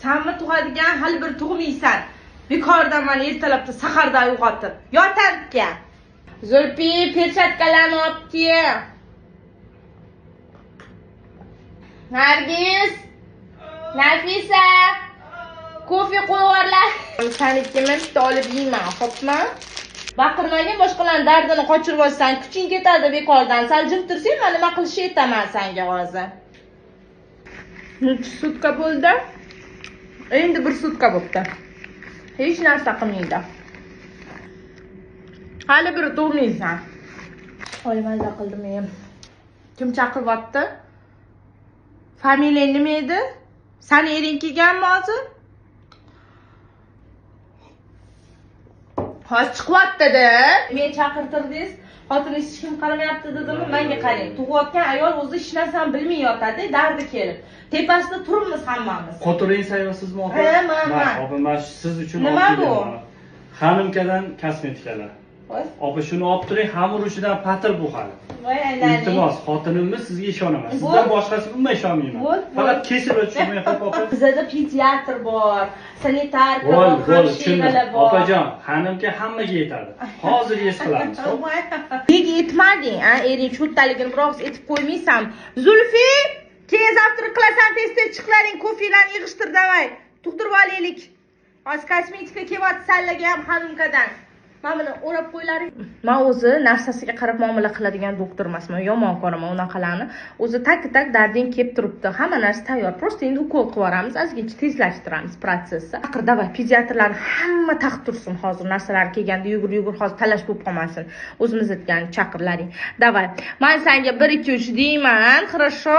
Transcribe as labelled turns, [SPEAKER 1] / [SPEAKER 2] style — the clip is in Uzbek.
[SPEAKER 1] Sanmi tug'adigan hali bir tug'maysan. Bekordan meni ertalabda saharda uyg'otib. Yotarga. Zulfi, perchatkalarni olib kel. Nargiz, Nafisa, kofe qo'yvorlar. Sanikini bitta olib yeyman, xo'pmi? Baqirmagin, boshqalarning dardini qochirib olsan, kuching ketadi bekordan. Sal jim tursang, men nima qilishni aytaman senga hozir. Sutka bo'ldi. Endi bir sutka bo'pti. Hech narsa qilmaydi. Hali bir to'g'maysan. Voy, mazza qildim men. Kim chaqiryapti? Familiyang nima edi? Sani ering kelganmi hozir? Hozir chiqyapti-da. Men chaqirtirdingiz. Xotiningiz hech kim qaramayapti dedimmi? Menga qarang. Tug'ayotgan ayol o'zi hech narsani bilmay yotadi, dardi kelib. Tepasida turibmiz hammamiz.
[SPEAKER 2] Xotiningiz sayyorasizmi opa?
[SPEAKER 1] Ha, mana.
[SPEAKER 2] Opa, men siz uchun
[SPEAKER 1] Nima bu?
[SPEAKER 2] Xonimkadan kosmetikalar. Opa, shuni olib turing, xamir uchidan patir bu hali.
[SPEAKER 1] Voy, aylanay.
[SPEAKER 2] Iltimos, xotinimni sizga ishonaman. Sizdan boshqasi bunday ishonmayman. Faqat kesib o'tishmay qo'yib opa.
[SPEAKER 1] Bizda pediatr bor, sanitar bor,
[SPEAKER 2] tushundim. Opajon, xonimga hammaga yetadi. Hozir es qilamiz.
[SPEAKER 1] Nega yetmading, a? Ering cho'ttaligini biroz etib qo'ymaysan. Zulfi, keyin zavtrak qilasan, tez-tez chiqlaring, kofelarni yig'ishtir davay. Tug'dirib olaylik. Hozir kosmetika kelyapti sallaga ham xonimkadan. Mana o'rab qo'ylaring. Men o'zi narsasiga qarab muomala qiladigan doktor emasman, yomon ko'raman unaqalarni. O'zi tak-tak darding kelib turibdi. Hamma narsa tayyor. Prosta endi ukol qilib yuboramiz, ozgincha tezlashtiramiz prosessni. Aqir davay, pediatrlar hamma taqib tursin hozir narsalar kelganda yugur hozir talash bo'lib qolmasin. O'zimiz aytgan chaqirlaring. Davay. Men senga 1 2 3 deyman, хорошо?